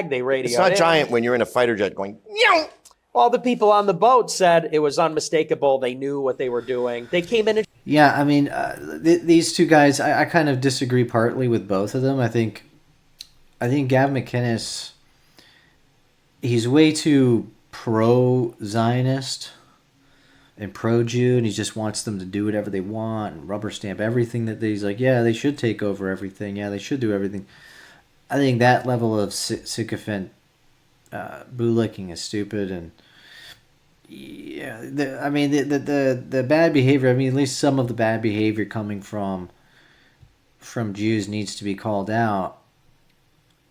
They radioed It's not in. giant when you're in a fighter jet going, Meow! All the people on the boat said it was unmistakable. They knew what they were doing. They came in and Yeah, I mean, these two guys, I kind of disagree partly with both of them. I think Gav McInnes, he's way too pro-Zionist and pro-Jew, and he just wants them to do whatever they want and rubber stamp everything that he's like, yeah, they should take over everything. Yeah, they should do everything. I think that level of sycophant bootlicking is stupid, and yeah, the bad behavior. I mean, at least some of the bad behavior coming from Jews needs to be called out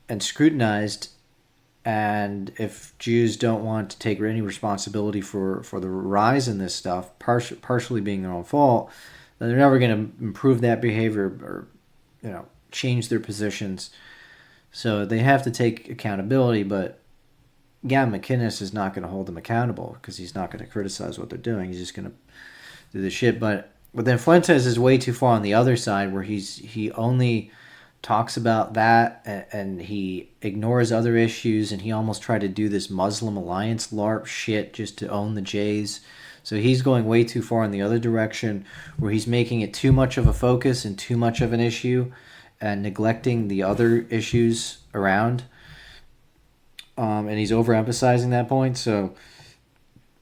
and scrutinized. And if Jews don't want to take any responsibility for the rise in this stuff, partially being their own fault, then they're never going to improve that behavior or change their positions. So they have to take accountability, but Gavin McInnes is not going to hold them accountable because he's not going to criticize what they're doing. He's just going to do the shit. But then Fuentes is way too far on the other side, where he only talks about that and he ignores other issues, and he almost tried to do this Muslim Alliance LARP shit just to own the Jays. So he's going way too far in the other direction, where he's making it too much of a focus and too much of an issue and neglecting the other issues around. And he's overemphasizing that point. So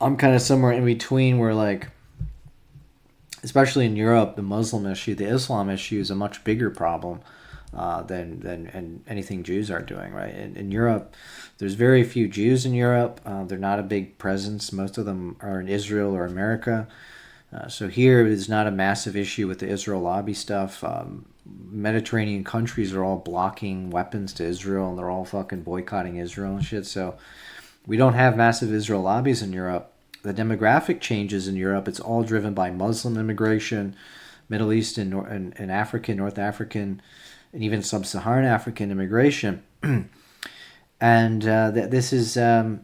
I'm kind of somewhere in between, where, like, especially in Europe, the Muslim issue, the Islam issue is a much bigger problem than anything Jews are doing, right? In Europe, there's very few Jews in Europe. They're not a big presence. Most of them are in Israel or America. So here is not a massive issue with the Israel lobby stuff. Mediterranean countries are all blocking weapons to Israel, and they're all fucking boycotting Israel and shit. So we don't have massive Israel lobbies in Europe. The demographic changes in Europe, it's all driven by Muslim immigration, Middle East and African, North African, and even sub-Saharan African immigration. And this is, the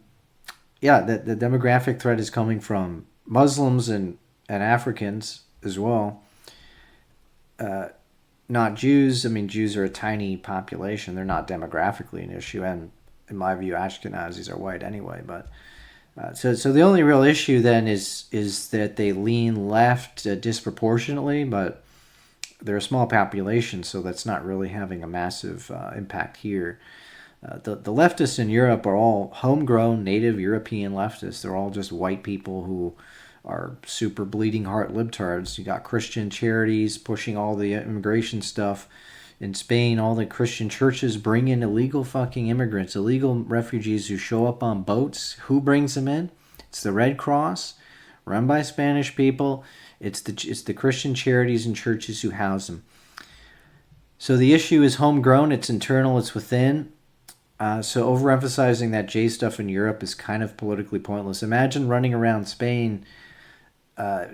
demographic threat is coming from Muslims and Africans as well. Not Jews. I mean, Jews are a tiny population. They're not demographically an issue. And in my view, Ashkenazis are white anyway. But so the only real issue then is that they lean left disproportionately, but they're a small population, so that's not really having a massive impact here. The leftists in Europe are all homegrown native European leftists. They're all just white people who are super bleeding heart libtards. You got Christian charities pushing all the immigration stuff. In Spain, all the Christian churches bring in illegal fucking immigrants, illegal refugees who show up on boats. Who brings them in? It's the Red Cross, run by Spanish people. It's the Christian charities and churches who house them. So the issue is homegrown, it's internal, it's within. So overemphasizing that J stuff in Europe is kind of politically pointless. Imagine running around Spain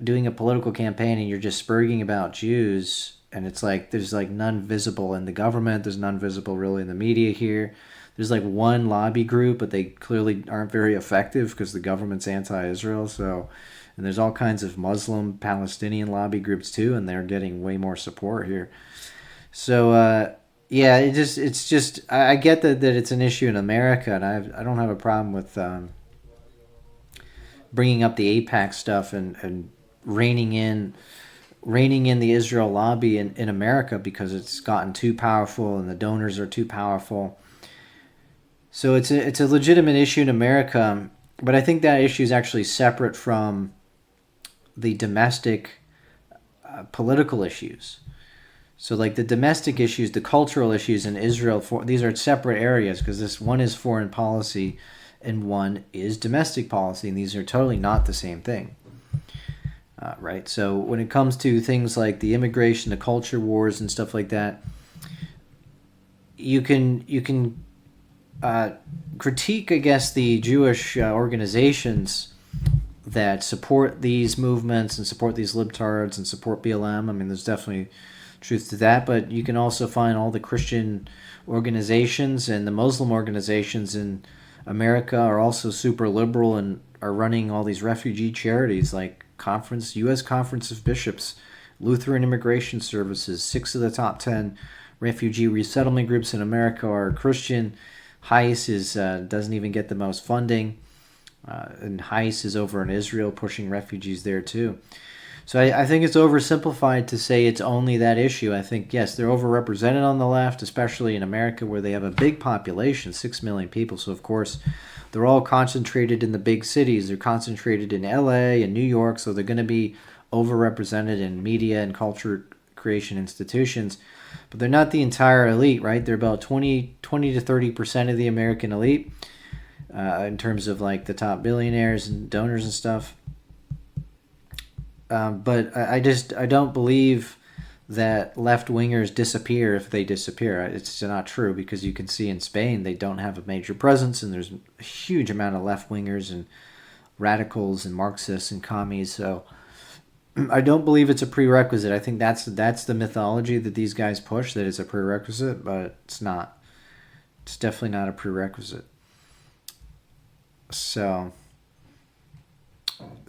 doing a political campaign and you're just spurging about Jews, and it's like there's like none visible in the government, there's none visible really in the media here. There's like one lobby group, but they clearly aren't very effective because the government's anti-Israel. So, and there's all kinds of Muslim Palestinian lobby groups too, and they're getting way more support here. So it's just I get that it's an issue in America, and I don't have a problem with bringing up the AIPAC stuff and reining in the Israel lobby in America, because it's gotten too powerful and the donors are too powerful. So it's a legitimate issue in America, but I think that issue is actually separate from the domestic political issues. So like the domestic issues, the cultural issues in Israel, these are separate areas, because this one is foreign policy and one is domestic policy, and these are totally not the same thing. Right? So when it comes to things like the immigration, the culture wars and stuff like that, you can critique, I guess, the Jewish organizations that support these movements and support these libtards and support BLM. I mean, there's definitely truth to that, but you can also find all the Christian organizations and the Muslim organizations in America are also super liberal and are running all these refugee charities like U.S. Conference of Bishops, Lutheran Immigration Services. 6 of the top 10 refugee resettlement groups in America are Christian. Heiss is doesn't even get the most funding, and Heiss is over in Israel pushing refugees there too. So I think it's oversimplified to say it's only that issue. I think, yes, they're overrepresented on the left, especially in America where they have a big population, 6 million people. So, of course, they're all concentrated in the big cities. They're concentrated in LA and New York, so they're going to be overrepresented in media and culture creation institutions. But they're not the entire elite, right? They're about 20 to 30% of the American elite in terms of like the top billionaires and donors and stuff. But I don't believe that left-wingers disappear if they disappear. It's not true, because you can see in Spain they don't have a major presence, and there's a huge amount of left-wingers and radicals and Marxists and commies. So I don't believe it's a prerequisite. I think that's the mythology that these guys push, that it's a prerequisite, but it's not. It's definitely not a prerequisite. So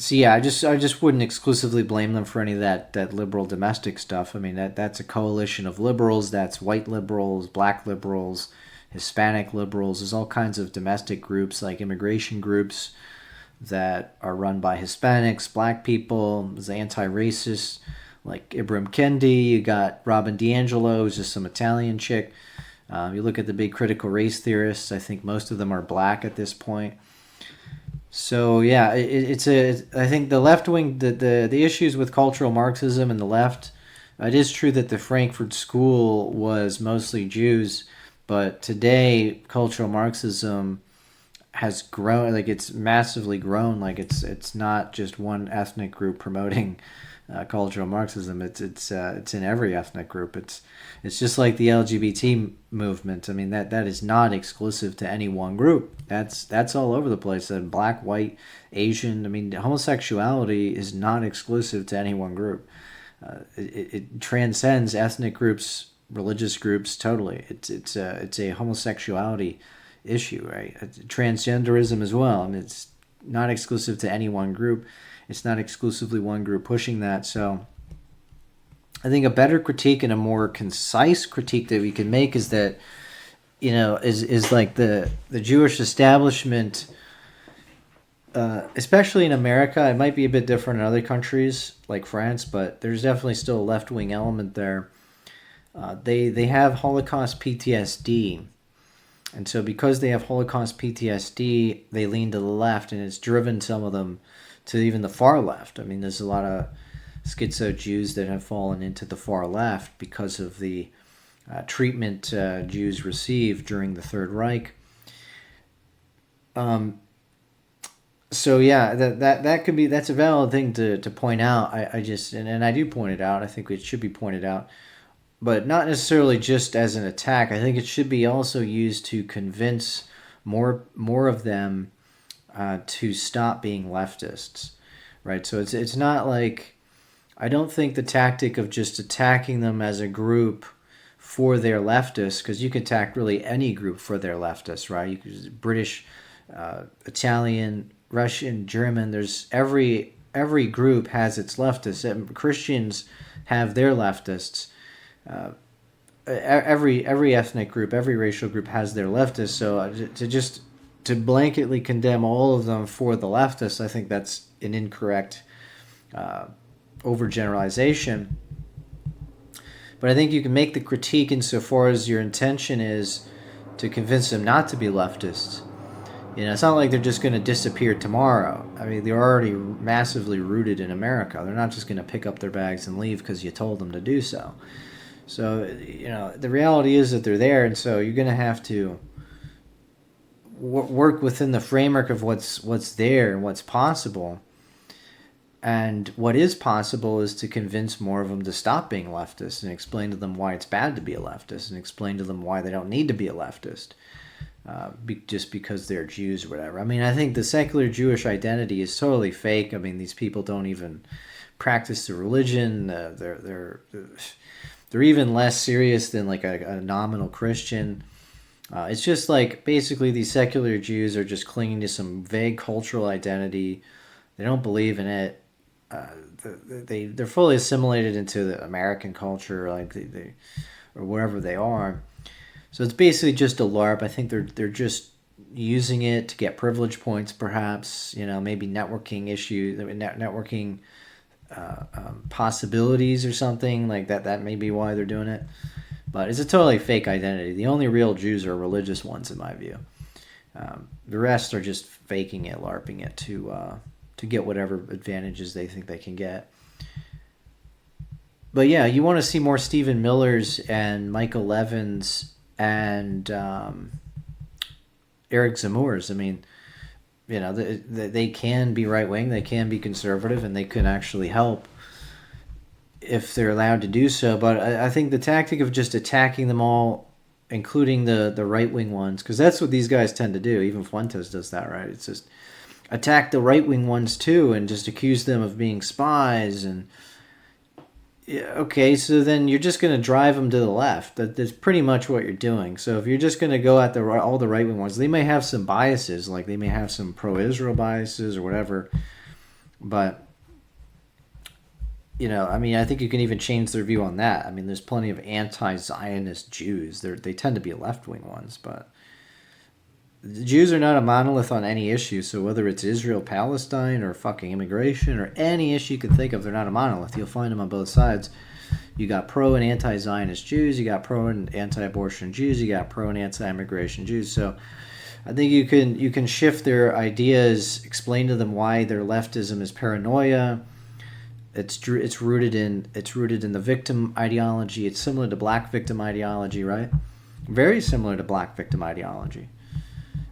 yeah, I just wouldn't exclusively blame them for any of that liberal domestic stuff. I mean, that's a coalition of liberals. That's white liberals, black liberals, Hispanic liberals. There's all kinds of domestic groups, like immigration groups, that are run by Hispanics, black people. There's anti-racist, like Ibram Kendi. You got Robin DiAngelo, who's just some Italian chick. You look at the big critical race theorists. I think most of them are black at this point. So yeah, I think the left wing, the issues with cultural Marxism and the left, it is true that the Frankfurt School was mostly Jews, but today cultural Marxism has grown, like it's massively grown. Like it's not just one ethnic group promoting cultural Marxism. It's in every ethnic group. It's just like the LGBT movement. I mean, that is not exclusive to any one group. That's all over the place. Black, white, Asian. I mean, homosexuality is not exclusive to any one group. It transcends ethnic groups, religious groups, totally. It's a homosexuality issue, right? Transgenderism as well. I mean, it's not exclusive to any one group. It's not exclusively one group pushing that. So I think a better critique and a more concise critique that we can make is that, is like the Jewish establishment, especially in America. It might be a bit different in other countries like France, but there's definitely still a left-wing element there. They have Holocaust PTSD. And so because they have Holocaust PTSD, they lean to the left, and it's driven some of them to even the far left. I mean, there's a lot of schizo Jews that have fallen into the far left because of the treatment Jews received during the Third Reich. So yeah, that could be, that's a valid thing to point out. I just and I do point it out. I think it should be pointed out, but not necessarily just as an attack. I think it should be also used to convince more of them to stop being leftists, right? So it's not like, I don't think the tactic of just attacking them as a group for their leftists, because you can attack really any group for their leftists, right? You could British, Italian, Russian, German. There's every group has its leftists. And Christians have their leftists. Every ethnic group, every racial group has their leftists. So to blanketly condemn all of them for the leftists, I think that's an incorrect overgeneralization. But I think you can make the critique insofar as your intention is to convince them not to be leftists. It's not like they're just going to disappear tomorrow. I mean, they're already massively rooted in America. They're not just going to pick up their bags and leave because you told them to do so. So, the reality is that they're there, and so you're going to have to work within the framework of what's there and what's possible. And what is possible is to convince more of them to stop being leftists and explain to them why it's bad to be a leftist and explain to them why they don't need to be a leftist just because they're Jews or whatever. I mean, I think the secular Jewish identity is totally fake. I mean, these people don't even practice the religion. They're even less serious than like a nominal Christian. It's just like basically these secular Jews are just clinging to some vague cultural identity. They don't believe in it. They're fully assimilated into the American culture, like they or wherever they are. So it's basically just a LARP. I think they're just using it to get privilege points, perhaps. Maybe networking issues, networking possibilities or something like that. That may be why they're doing it. But it's a totally fake identity. The only real Jews are religious ones, in my view. The rest are just faking it, LARPing it to get whatever advantages they think they can get. But yeah, you want to see more Stephen Millers and Michael Levins and Eric Zamors. I mean, they can be right wing, they can be conservative, and they can actually help if they're allowed to do so. But I think the tactic of just attacking them all, including the right wing ones, because that's what these guys tend to do. Even Fuentes does that, right? It's just attack the right wing ones too, and just accuse them of being spies. And okay, so then you're just going to drive them to the left. That's pretty much what you're doing. So if you're just going to go at all the right wing ones, they may have some biases, like they may have some pro-Israel biases or whatever, but I think you can even change their view on that. I mean, there's plenty of anti-Zionist Jews. They tend to be left-wing ones, but the Jews are not a monolith on any issue. So whether it's Israel, Palestine, or fucking immigration, or any issue you can think of, they're not a monolith. You'll find them on both sides. You got pro and anti-Zionist Jews. You got pro and anti-abortion Jews. You got pro and anti-immigration Jews. So I think you can shift their ideas, explain to them why their leftism is paranoia. It's rooted in the victim ideology. It's similar to black victim ideology, right? Very similar to black victim ideology.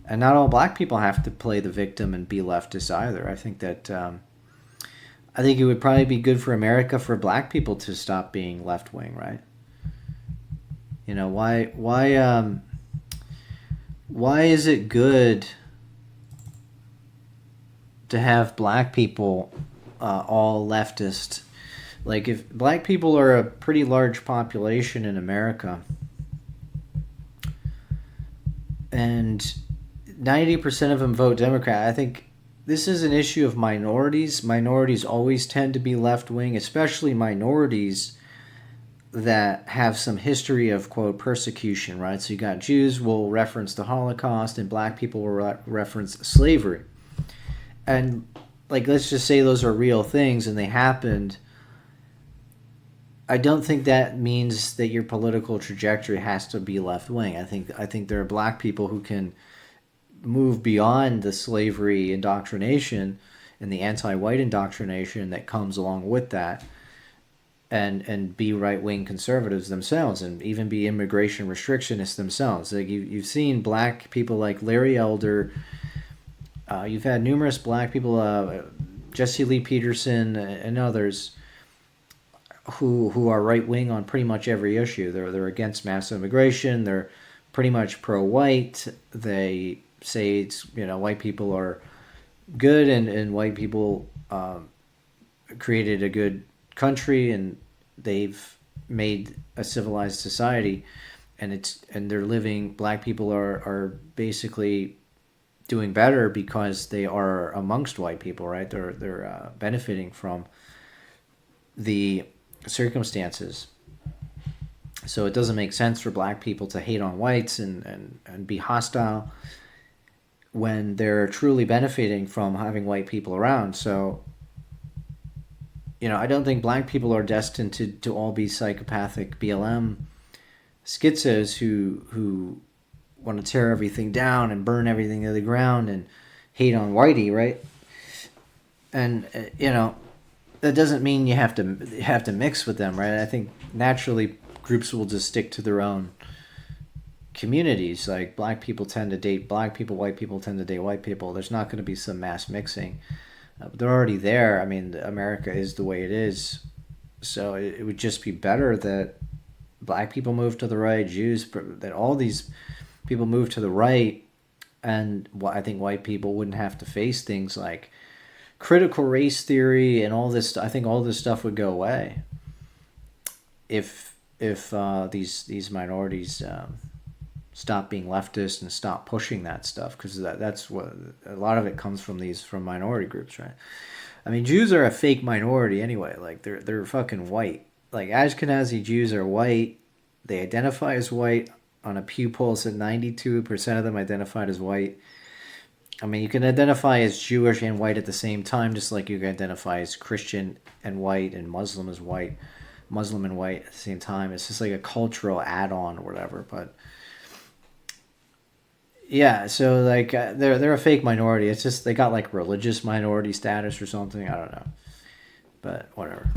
And not all black people have to play the victim and be leftists either. I think that I think it would probably be good for America for black people to stop being left wing, right? Why is it good to have black people all leftist? Like, if black people are a pretty large population in America, and 90% of them vote Democrat, I think this is an issue of minorities. Minorities always tend to be left-wing, especially minorities that have some history of, quote, persecution, right? So you got Jews will reference the Holocaust, and black people will reference slavery. And, like, let's just say those are real things and they happened. I don't think that means that your political trajectory has to be left-wing. I think there are black people who can move beyond the slavery indoctrination and the anti-white indoctrination that comes along with that, and be right-wing conservatives themselves, and even be immigration restrictionists themselves. Like you've seen black people like Larry Elder. You've had numerous black people, Jesse Lee Peterson and others, who are right-wing on pretty much every issue. They're against mass immigration. They're pretty much pro-white. They say it's, white people are good, and white people created a good country, and they've made a civilized society, and they're living. Black people are basically doing better because they are amongst white people, right? They're benefiting from the circumstances. So it doesn't make sense for black people to hate on whites and be hostile when they're truly benefiting from having white people around. So, I don't think black people are destined to all be psychopathic BLM schizos who want to tear everything down and burn everything to the ground and hate on whitey, right? And, that doesn't mean you have to mix with them, right? I think naturally groups will just stick to their own communities. Like, black people tend to date black people, white people tend to date white people. There's not going to be some mass mixing. But they're already there. I mean, America is the way it is. So it would just be better that black people move to the right, Jews, that all these people move to the right, and I think white people wouldn't have to face things like critical race theory and all this. I think all this stuff would go away if these minorities stop being leftist and stop pushing that stuff, because that's what a lot of it comes from minority groups, right? I mean, Jews are a fake minority anyway. Like, they're fucking white. Like, Ashkenazi Jews are white. They identify as white on a Pew poll said 92% of them identified as white. I mean, you can identify as Jewish and white at the same time, just like you can identify as Christian and white and Muslim as white, Muslim and white at the same time. It's just like a cultural add-on or whatever. But yeah, so like they're a fake minority. It's just they got like religious minority status or something. I don't know, but whatever.